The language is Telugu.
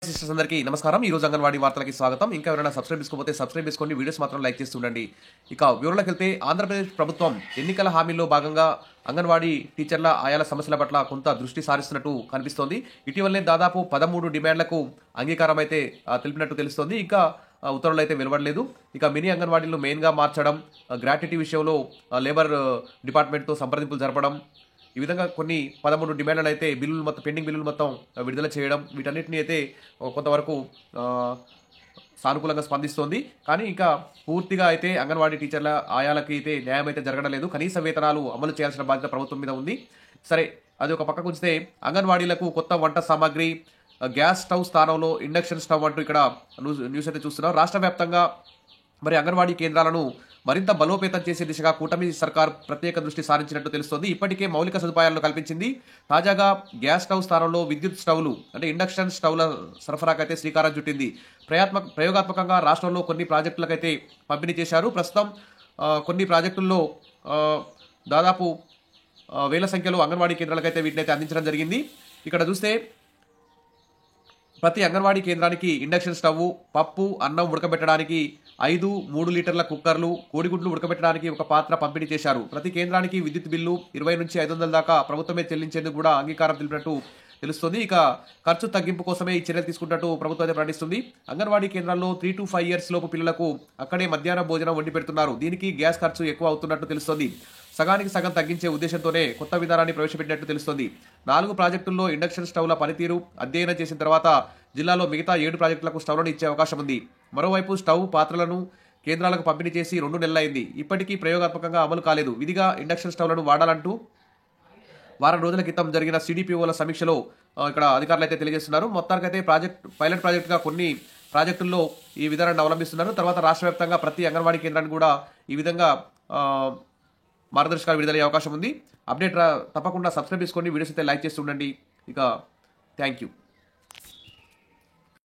సిస్టర్స్ అందరికీ నమస్కారం. ఈ రోజు అంగన్వాడీ వార్తలకి స్వాగతం. ఇంకా ఎవరైనా సబ్స్క్రైబ్ చేసుకోకపోతే సబ్స్క్రైబ్ చేసుకోండి. వీడియోస్ మాత్రం లైక్ చేస్తూ ఉండండి. ఇక వివరాలకు వెళ్తే ఆంధ్రప్రదేశ్ ప్రభుత్వం ఎన్నికల హామీల్లో భాగంగా అంగన్వాడీ టీచర్ల ఆయాల సమస్యల పట్ల కొంత దృష్టి సారిస్తున్నట్టు కనిపిస్తోంది. ఇటీవలనే దాదాపు 13 డిమాండ్లకు అంగీకారం అయితే తెలిపినట్టు తెలుస్తోంది. ఇంకా ఉత్తర్వులు అయితే వెలువడలేదు. ఇక మినీ అంగన్వాడీలను మెయిన్గా మార్చడం, గ్రాట్యుటీ విషయంలో లేబర్ డిపార్ట్మెంట్తో సంప్రదింపులు జరపడం, ఈ విధంగా కొన్ని 13 డిమాండ్లను అయితే పెండింగ్ బిల్లులు మొత్తం విడుదల చేయడం, వీటన్నిటిని అయితే కొంతవరకు సానుకూలంగా స్పందిస్తోంది. కానీ ఇంకా పూర్తిగా అయితే అంగన్వాడీ టీచర్ల ఆయాలకి అయితే న్యాయం అయితే జరగడం లేదు. కనీస వేతనాలు అమలు చేయాల్సిన బాధ్యత ప్రభుత్వం మీద ఉంది. సరే, అది ఒక పక్కకు ఉంచితే అంగన్వాడీలకు కొత్త వంట సామాగ్రి, గ్యాస్ స్టవ్ స్థానంలో ఇండక్షన్ స్టవ్ అంటూ ఇక్కడ న్యూస్ అయితే చూస్తున్నాం. రాష్ట్ర వ్యాప్తంగా మరి అంగన్వాడీ కేంద్రాలను మరింత బలోపేతం చేసే దిశగా కూటమి సర్కార్ ప్రత్యేక దృష్టి సారించినట్టు తెలుస్తోంది. ఇప్పటికే మౌలిక సదుపాయాలను కల్పించింది. తాజాగా గ్యాస్ స్టవ్ స్థానంలో విద్యుత్ స్టవ్లు అంటే ఇండక్షన్ స్టవ్ల సరఫరాకైతే శ్రీకారం చుట్టింది. ప్రయోగాత్మకంగా రాష్ట్రంలో కొన్ని ప్రాజెక్టులకైతే పంపిణీ చేశారు. ప్రస్తుతం కొన్ని ప్రాజెక్టుల్లో దాదాపు వేల సంఖ్యలో అంగన్వాడీ కేంద్రాలకైతే వీటినైతే అందించడం జరిగింది. ఇక్కడ చూస్తే ప్రతి అంగన్వాడీ కేంద్రానికి ఇండక్షన్ స్టవ్, పప్పు, అన్నం ఉడకబెట్టడానికి 5 3 లీటర్ల కుక్కర్లు, కోడిగుడ్లు ఉడకబెట్టడానికి ఒక పాత్ర పంపిణీ చేశారు. ప్రతి కేంద్రానికి విద్యుత్ బిల్లు 20 నుంచి 500 దాకా ప్రభుత్వమే చెల్లించేందుకు కూడా అంగీకారం తెలిపినట్టు తెలుస్తుంది. ఇక ఖర్చు తగ్గింపు కోసమే ఈ చర్యలు తీసుకున్నట్టు ప్రభుత్వం అయితే ప్రకటిస్తుంది. అంగన్వాడీ కేంద్రాల్లో 3 to 5 years లోపు పిల్లలకు అక్కడే మధ్యాహ్న భోజనం వండి పెడుతున్నారు. దీనికి గ్యాస్ ఖర్చు ఎక్కువ అవుతున్నట్టు తెలుస్తుంది. సగానికి సగం తగ్గించే ఉద్దేశంతోనే కొత్త విధానాన్ని ప్రవేశపెట్టినట్టు తెలుస్తుంది. 4 ప్రాజెక్టుల్లో ఇండక్షన్ స్టవ్ల పనితీరు అధ్యయనం చేసిన తర్వాత జిల్లాలో మిగతా 7 ప్రాజెక్టులకు స్టవ్లను ఇచ్చే అవకాశం ఉంది. మరోవైపు స్టవ్ పాత్రలను కేంద్రాలకు పంపిణీ చేసి 2 నెలలైంది. ఇప్పటికీ ప్రయోగాత్మకంగా అమలు కాలేదు. విధిగా ఇండక్షన్ స్టవ్లను వాడాలంటూ వారం రోజుల క్రితం జరిగిన సిడిపిఓల సమీక్షలో ఇక్కడ అధికారులు అయితే తెలియజేస్తున్నారు. మొత్తానికైతే పైలట్ ప్రాజెక్టుగా కొన్ని ప్రాజెక్టుల్లో ఈ విధానాన్ని అవలంబిస్తున్నారు. తర్వాత రాష్ట్ర వ్యాప్తంగా ప్రతి అంగన్వాడీ కేంద్రాన్ని కూడా ఈ విధంగా మార్గదర్శకాలు విడుదలయ్యే అవకాశం ఉంది. తప్పకుండా సబ్స్క్రైబ్ చేసుకోండి. వీడియోస్ అయితే లైక్ చేస్తూ ఉండండి. ఇక థ్యాంక్ యూ.